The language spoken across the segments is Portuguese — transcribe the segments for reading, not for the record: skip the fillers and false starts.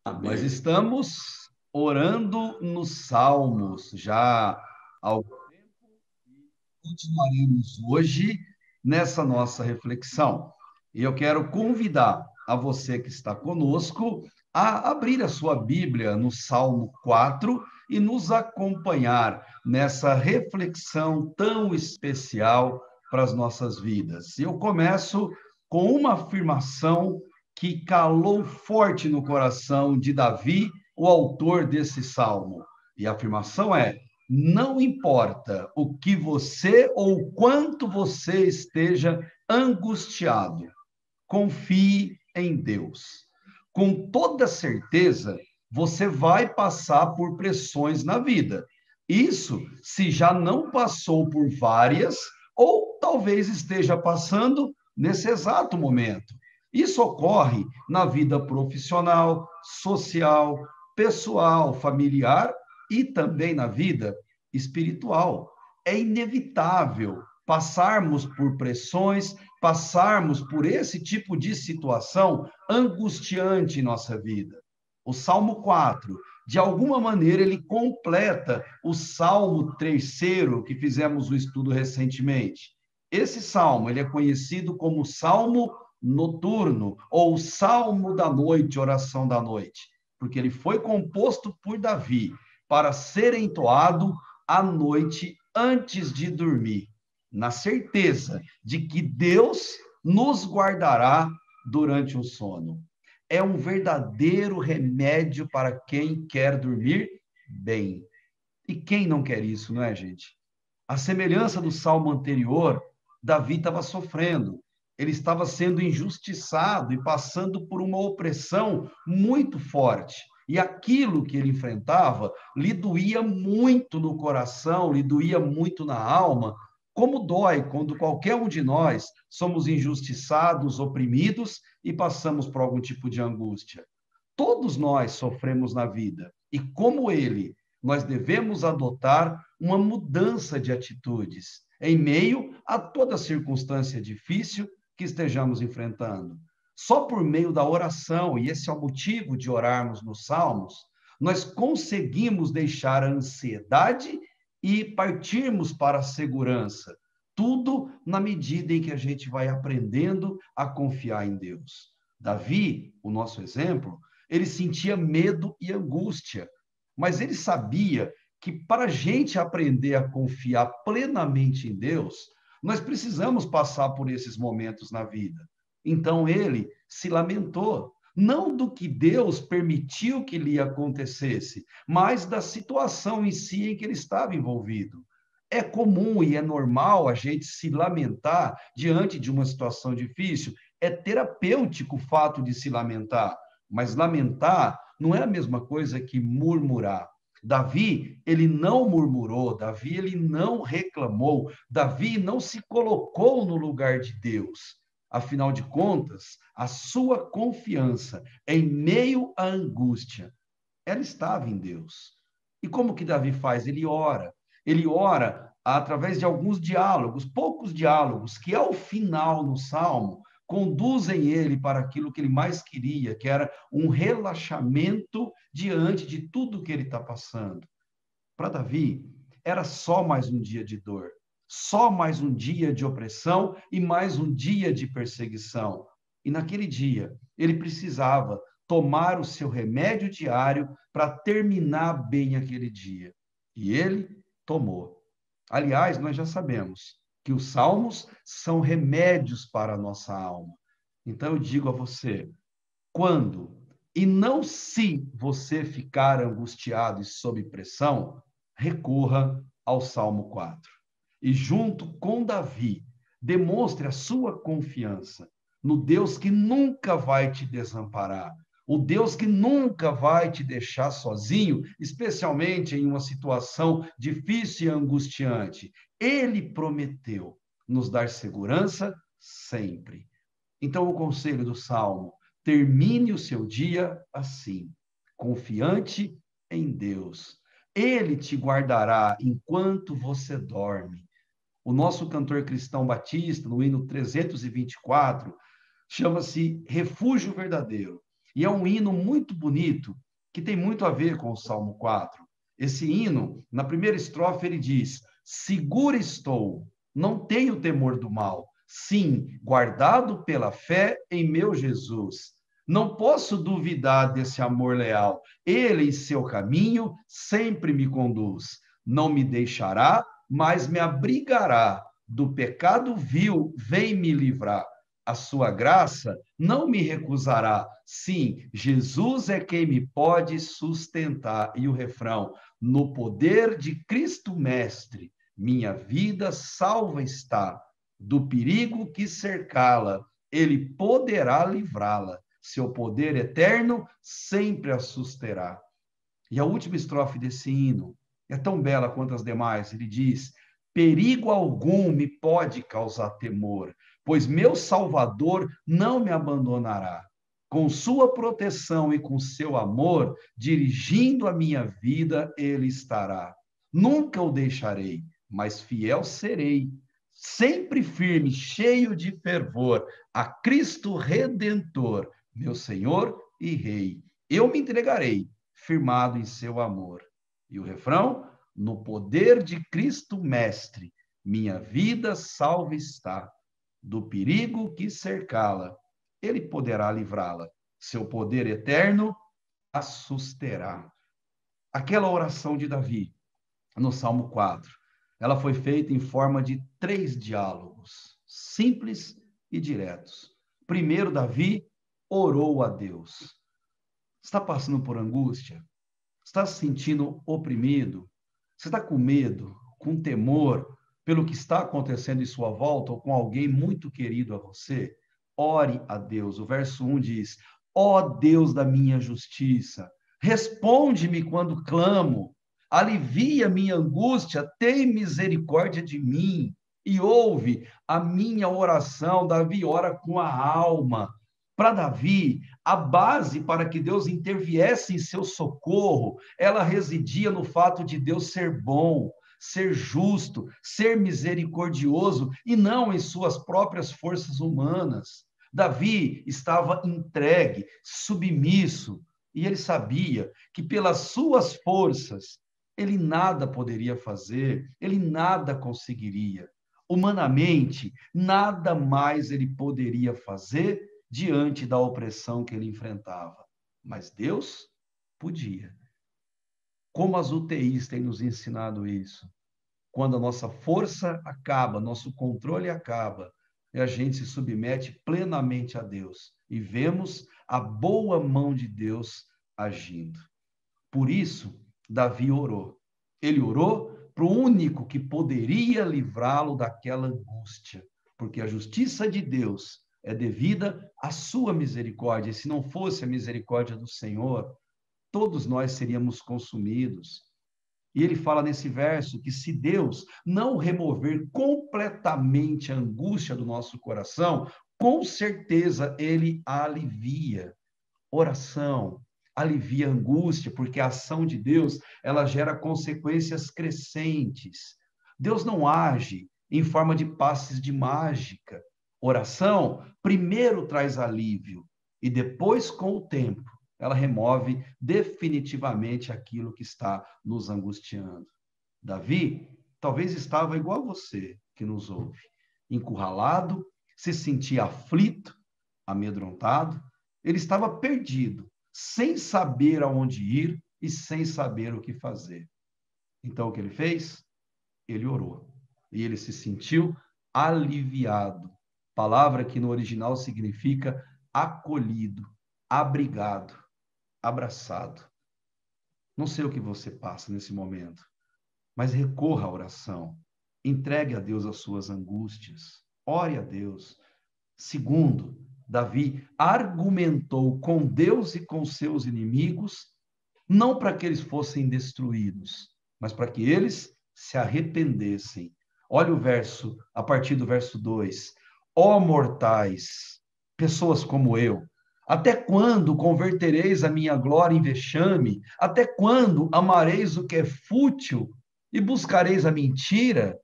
Nós Amém. estamos orando nos Salmos já há algum tempo e continuaremos hoje nessa nossa reflexão. E eu quero convidar a você que está conosco a abrir a sua Bíblia no Salmo 4 e nos acompanhar nessa reflexão tão especial para as nossas vidas. Eu começo com uma afirmação que calou forte no coração de Davi, o autor desse salmo. E a afirmação é: não importa o que você ou o quanto você esteja angustiado, confie em Deus. Com toda certeza, você vai passar por pressões na vida. Isso se já não passou por várias, ou talvez esteja passando nesse exato momento. Isso ocorre na vida profissional, social, pessoal, familiar e também na vida espiritual. É inevitável passarmos por pressões, passarmos por esse tipo de situação angustiante em nossa vida. O Salmo 4, de alguma maneira, ele completa o Salmo 3 que fizemos o estudo recentemente. Esse salmo, ele é conhecido como Salmo noturno ou Salmo da noite, oração da noite, porque ele foi composto por Davi para ser entoado à noite antes de dormir, na certeza de que Deus nos guardará durante o sono. É um verdadeiro remédio para quem quer dormir bem. E quem não quer isso, não é, gente? A semelhança do salmo anterior, Davi estava sofrendo. Ele estava sendo injustiçado e passando por uma opressão muito forte. E aquilo que ele enfrentava lhe doía muito no coração, lhe doía muito na alma, como dói quando qualquer um de nós somos injustiçados, oprimidos e passamos por algum tipo de angústia. Todos nós sofremos na vida. E como ele, nós devemos adotar uma mudança de atitudes em meio a toda circunstância difícil que estejamos enfrentando. Só por meio da oração, e esse é o motivo de orarmos nos Salmos, nós conseguimos deixar a ansiedade e partirmos para a segurança. Tudo na medida em que a gente vai aprendendo a confiar em Deus. Davi, o nosso exemplo, ele sentia medo e angústia, mas ele sabia que para a gente aprender a confiar plenamente em Deus, nós precisamos passar por esses momentos na vida. Então ele se lamentou, não do que Deus permitiu que lhe acontecesse, mas da situação em si em que ele estava envolvido. É comum e é normal a gente se lamentar diante de uma situação difícil. É terapêutico o fato de se lamentar, mas lamentar não é a mesma coisa que murmurar. Davi, ele não murmurou, Davi, ele não reclamou, Davi não se colocou no lugar de Deus. Afinal de contas, a sua confiança em meio à angústia, ela estava em Deus. E como que Davi faz? Ele ora. Ele ora através de alguns diálogos, poucos diálogos, que ao final no Salmo conduzem ele para aquilo que ele mais queria, que era um relaxamento diante de tudo que ele está passando. Para Davi, era só mais um dia de dor, só mais um dia de opressão e mais um dia de perseguição. E naquele dia, ele precisava tomar o seu remédio diário para terminar bem aquele dia. E ele tomou. Aliás, nós já sabemos que os salmos são remédios para a nossa alma. Então eu digo a você, quando e não se você ficar angustiado e sob pressão, recorra ao Salmo 4. E junto com Davi, demonstre a sua confiança no Deus que nunca vai te desamparar, o Deus que nunca vai te deixar sozinho, especialmente em uma situação difícil e angustiante. Ele prometeu nos dar segurança sempre. Então, o conselho do Salmo: termine o seu dia assim, confiante em Deus. Ele te guardará enquanto você dorme. O nosso cantor cristão batista, no hino 324, chama-se Refúgio Verdadeiro. E é um hino muito bonito, que tem muito a ver com o Salmo 4. Esse hino, na primeira estrofe, ele diz: seguro estou, não tenho temor do mal. Sim, guardado pela fé em meu Jesus. Não posso duvidar desse amor leal. Ele, em seu caminho, sempre me conduz. Não me deixará, mas me abrigará. Do pecado vil, vem me livrar. A sua graça não me recusará. Sim, Jesus é quem me pode sustentar. E o refrão: no poder de Cristo Mestre, minha vida salva está. Do perigo que cercá-la, ele poderá livrá-la. Seu poder eterno sempre a susterá. E a última estrofe desse hino é tão bela quanto as demais. Ele diz: perigo algum me pode causar temor, pois meu Salvador não me abandonará. Com sua proteção e com seu amor, dirigindo a minha vida, ele estará. Nunca o deixarei, mas fiel serei, sempre firme, cheio de fervor, a Cristo Redentor, meu Senhor e Rei. Eu me entregarei, firmado em seu amor. E o refrão: no poder de Cristo Mestre, minha vida salva está. Do perigo que cercá-la, ele poderá livrá-la. Seu poder eterno a susterá. Aquela oração de Davi, no Salmo 4, ela foi feita em forma de 3 diálogos, simples e diretos. Primeiro, Davi orou a Deus. Está passando por angústia? Está se sentindo oprimido? Você está com medo, com temor pelo que está acontecendo em sua volta ou com alguém muito querido a você? Ore a Deus. O verso 1 diz: ó Deus da minha justiça, responde-me quando clamo, alivia minha angústia, tem misericórdia de mim e ouve a minha oração. Davi ora com a alma. Para Davi, a base para que Deus interviesse em seu socorro, ela residia no fato de Deus ser bom, ser justo, ser misericordioso e não em suas próprias forças humanas. Davi estava entregue, submisso, e ele sabia que pelas suas forças ele nada poderia fazer, ele nada conseguiria. Humanamente, nada mais ele poderia fazer diante da opressão que ele enfrentava. Mas Deus podia. Como as UTIs têm nos ensinado isso. Quando a nossa força acaba, nosso controle acaba, e a gente se submete plenamente a Deus e vemos a boa mão de Deus agindo. Por isso, Davi orou. Ele orou para o único que poderia livrá-lo daquela angústia, porque a justiça de Deus é devida à sua misericórdia. E se não fosse a misericórdia do Senhor, todos nós seríamos consumidos. E ele fala nesse verso que se Deus não remover completamente a angústia do nosso coração, com certeza ele a alivia. Oração alivia a angústia, porque a ação de Deus, ela gera consequências crescentes. Deus não age em forma de passes de mágica. Oração primeiro traz alívio e depois, com o tempo, ela remove definitivamente aquilo que está nos angustiando. Davi talvez estava igual a você que nos ouve, encurralado, se sentia aflito, amedrontado, ele estava perdido, sem saber aonde ir e sem saber o que fazer. Então, o que ele fez? Ele orou. E ele se sentiu aliviado. Palavra que no original significa acolhido, abrigado, abraçado. Não sei o que você passa nesse momento, mas recorra à oração. Entregue a Deus as suas angústias. Ore a Deus. Segundo, Davi argumentou com Deus e com seus inimigos, não para que eles fossem destruídos, mas para que eles se arrependessem. Olha o verso, a partir do verso 2. Ó mortais, pessoas como eu, até quando convertereis a minha glória em vexame? Até quando amareis o que é fútil e buscareis a mentira?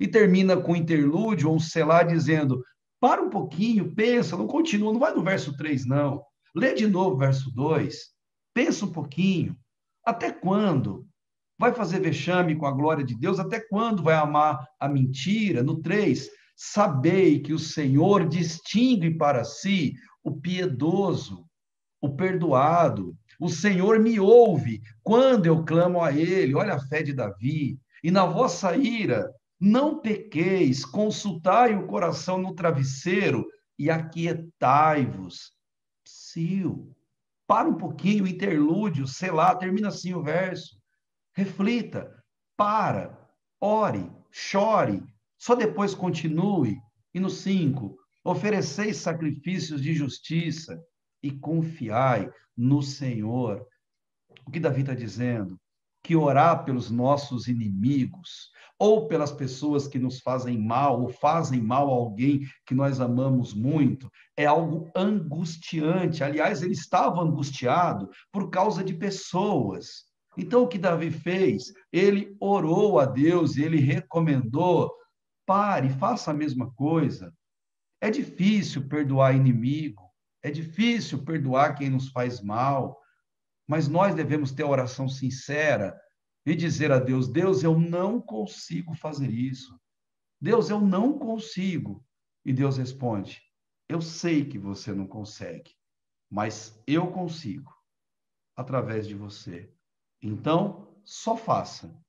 E termina com um interlúdio ou um selar dizendo: para um pouquinho, pensa, não continua, não vai no verso 3, não. Lê de novo o verso 2. Pensa um pouquinho. Até quando? Vai fazer vexame com a glória de Deus? Até quando vai amar a mentira? No 3, sabei que o Senhor distingue para si o piedoso, o perdoado. O Senhor me ouve quando eu clamo a Ele. Olha a fé de Davi. E na vossa ira, não pequeis, consultai o coração no travesseiro e aquietai-vos. Psiu. Para um pouquinho, interlúdio, sei lá, termina assim o verso. Reflita, para, ore, chore, só depois continue. E no 5, ofereceis sacrifícios de justiça e confiai no Senhor. O que Davi está dizendo? Que orar pelos nossos inimigos, ou pelas pessoas que nos fazem mal, ou fazem mal a alguém que nós amamos muito, é algo angustiante. Aliás, ele estava angustiado por causa de pessoas. Então, o que Davi fez? Ele orou a Deus e ele recomendou: pare, faça a mesma coisa. É difícil perdoar inimigo, é difícil perdoar quem nos faz mal, mas nós devemos ter a oração sincera e dizer a Deus: Deus, eu não consigo fazer isso. Deus, eu não consigo. E Deus responde: eu sei que você não consegue, mas eu consigo através de você. Então, só faça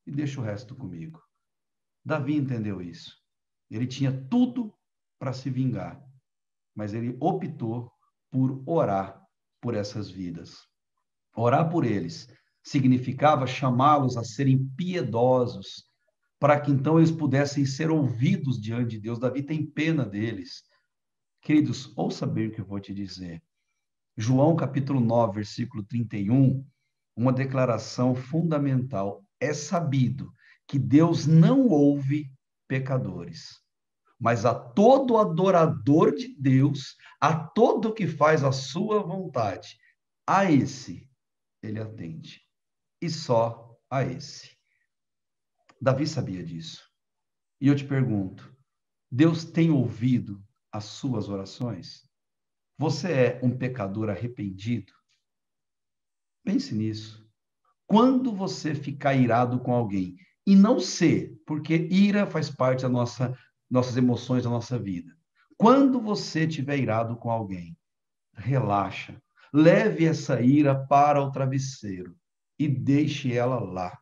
e deixa o resto comigo. Davi entendeu isso. Ele tinha tudo para se vingar, mas ele optou por orar por essas vidas. Orar por eles significava chamá-los a serem piedosos, para que então eles pudessem ser ouvidos diante de Deus. Davi tem pena deles. Queridos, ouça bem o que eu vou te dizer. João capítulo 9, versículo 31, uma declaração fundamental. É sabido que Deus não ouve pecadores, mas a todo adorador de Deus, a todo que faz a sua vontade, a esse ele atende. E só a esse. Davi sabia disso. E eu te pergunto, Deus tem ouvido as suas orações? Você é um pecador arrependido? Pense nisso. Quando você ficar irado com alguém, e não ser, porque ira faz parte da nossas emoções da nossa vida. Quando você estiver irado com alguém, relaxa. Leve essa ira para o travesseiro e deixe ela lá.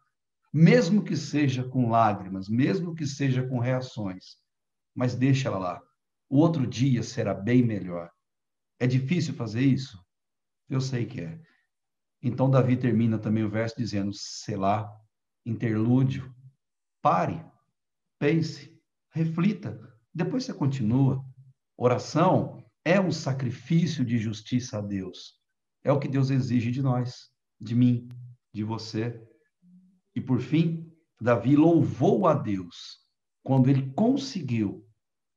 Mesmo que seja com lágrimas, mesmo que seja com reações, mas deixe ela lá. O outro dia será bem melhor. É difícil fazer isso? Eu sei que é. Então, Davi termina também o verso dizendo: Selá, interlúdio, pare, pense, reflita. Depois você continua. Oração é um sacrifício de justiça a Deus. É o que Deus exige de nós, de mim, de você. E por fim, Davi louvou a Deus quando ele conseguiu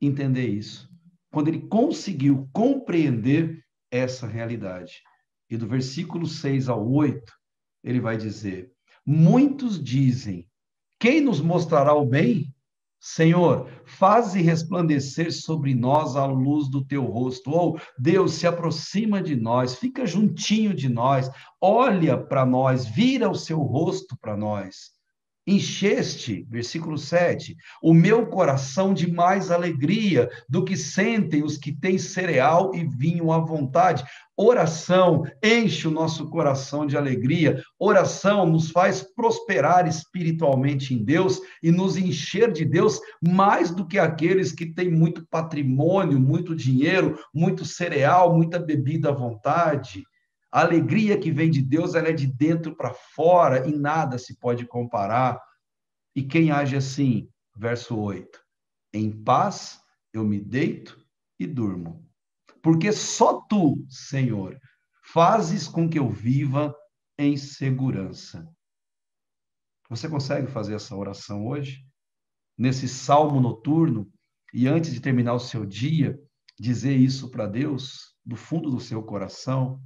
entender isso, quando ele conseguiu compreender essa realidade. E do versículo 6 ao 8, ele vai dizer: muitos dizem, quem nos mostrará o bem? Senhor, faze resplandecer sobre nós a luz do teu rosto. Ou Deus se aproxima de nós, fica juntinho de nós, olha para nós, vira o seu rosto para nós. Encheste, versículo 7, o meu coração de mais alegria do que sentem os que têm cereal e vinho à vontade. Oração enche o nosso coração de alegria. Oração nos faz prosperar espiritualmente em Deus e nos encher de Deus mais do que aqueles que têm muito patrimônio, muito dinheiro, muito cereal, muita bebida à vontade. A alegria que vem de Deus, ela é de dentro para fora e nada se pode comparar. E quem age assim, verso 8, em paz eu me deito e durmo, porque só tu, Senhor, fazes com que eu viva em segurança. Você consegue fazer essa oração hoje? Nesse salmo noturno, e antes de terminar o seu dia, dizer isso para Deus, do fundo do seu coração?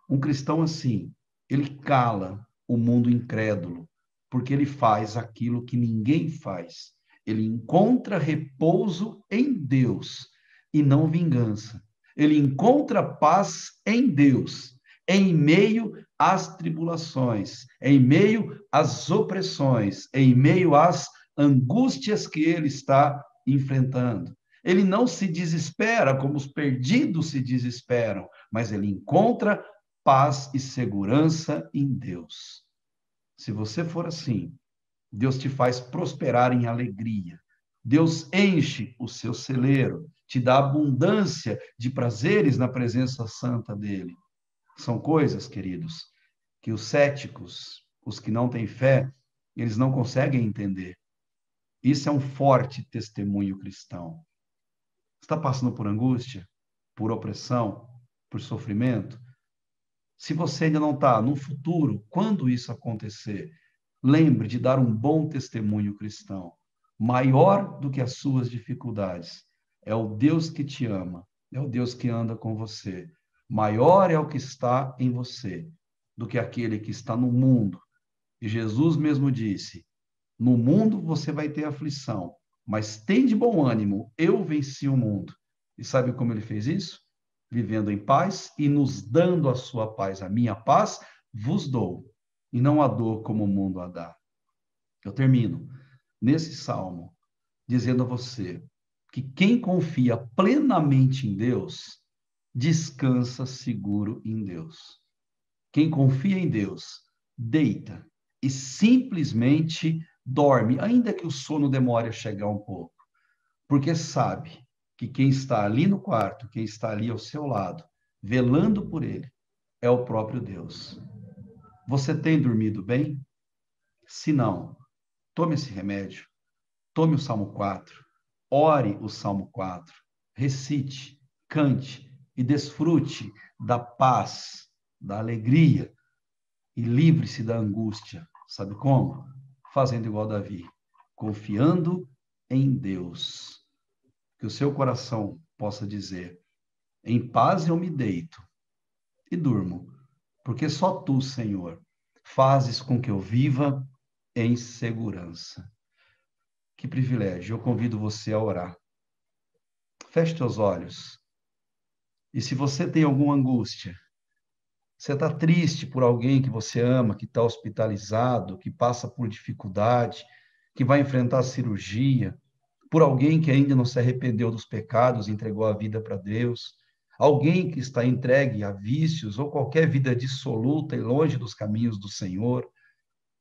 Um cristão assim, ele cala o mundo incrédulo, porque ele faz aquilo que ninguém faz. Ele encontra repouso em Deus e não vingança. Ele encontra paz em Deus, em meio às tribulações, em meio às opressões, em meio às angústias que ele está enfrentando. Ele não se desespera como os perdidos se desesperam, mas ele encontra paz e segurança em Deus. Se você for assim, Deus te faz prosperar em alegria. Deus enche o seu celeiro, te dá abundância de prazeres na presença santa dele. São coisas, queridos, que os céticos, os que não têm fé, eles não conseguem entender. Isso é um forte testemunho cristão. Está passando por angústia, por opressão, por sofrimento? Se você ainda não está, no futuro, quando isso acontecer, lembre de dar um bom testemunho cristão. Maior do que as suas dificuldades. É o Deus que te ama, é o Deus que anda com você. Maior é o que está em você do que aquele que está no mundo. E Jesus mesmo disse: no mundo você vai ter aflição, mas tem de bom ânimo, eu venci o mundo. E sabe como ele fez isso? Vivendo em paz e nos dando a sua paz. A minha paz vos dou, e não a dor como o mundo a dá. Eu termino nesse salmo dizendo a você que quem confia plenamente em Deus, descansa seguro em Deus. Quem confia em Deus, deita e simplesmente dorme, ainda que o sono demore a chegar um pouco, porque sabe que quem está ali no quarto, quem está ali ao seu lado, velando por ele, é o próprio Deus. Você tem dormido bem? Se não, tome esse remédio, tome o Salmo 4, ore o Salmo 4, recite, cante e desfrute da paz, da alegria e livre-se da angústia. Sabe como? Fazendo igual Davi, confiando em Deus. Que o seu coração possa dizer: em paz eu me deito e durmo, porque só tu, Senhor, fazes com que eu viva em segurança. Que privilégio! Eu convido você a orar. Feche teus olhos. E se você tem alguma angústia, você está triste por alguém que você ama, que está hospitalizado, que passa por dificuldade, que vai enfrentar a cirurgia, por alguém que ainda não se arrependeu dos pecados, entregou a vida para Deus, alguém que está entregue a vícios ou qualquer vida dissoluta e longe dos caminhos do Senhor.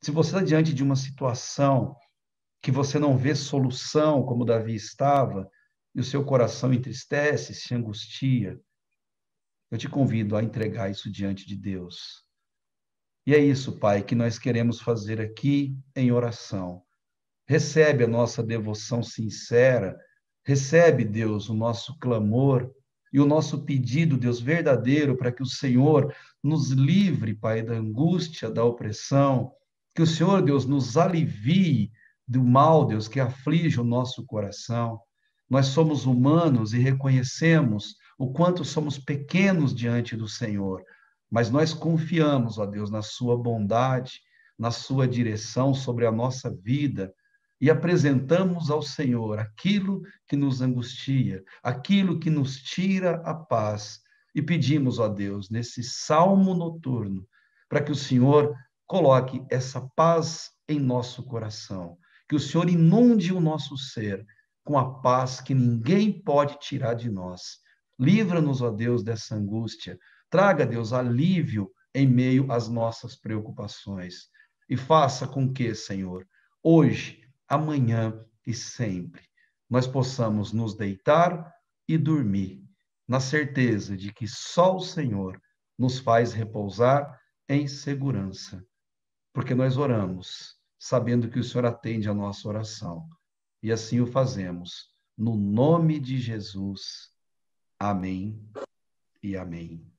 Se você está diante de uma situação que você não vê solução, como Davi estava, e o seu coração entristece, se angustia, eu te convido a entregar isso diante de Deus. E é isso, Pai, que nós queremos fazer aqui em oração. Recebe a nossa devoção sincera, recebe, Deus, o nosso clamor e o nosso pedido, Deus, verdadeiro, para que o Senhor nos livre, Pai, da angústia, da opressão, que o Senhor, Deus, nos alivie do mal, Deus, que aflige o nosso coração. Nós somos humanos e reconhecemos o quanto somos pequenos diante do Senhor, mas nós confiamos, ó Deus, na sua bondade, na sua direção sobre a nossa vida e apresentamos ao Senhor aquilo que nos angustia, aquilo que nos tira a paz e pedimos, ó Deus, nesse salmo noturno, para que o Senhor coloque essa paz em nosso coração, que o Senhor inunde o nosso ser com a paz que ninguém pode tirar de nós. Livra-nos, ó Deus, dessa angústia. Traga, Deus, alívio em meio às nossas preocupações. E faça com que, Senhor, hoje, amanhã e sempre, nós possamos nos deitar e dormir, na certeza de que só o Senhor nos faz repousar em segurança. Porque nós oramos, sabendo que o Senhor atende a nossa oração. E assim o fazemos, no nome de Jesus. Amém e amém.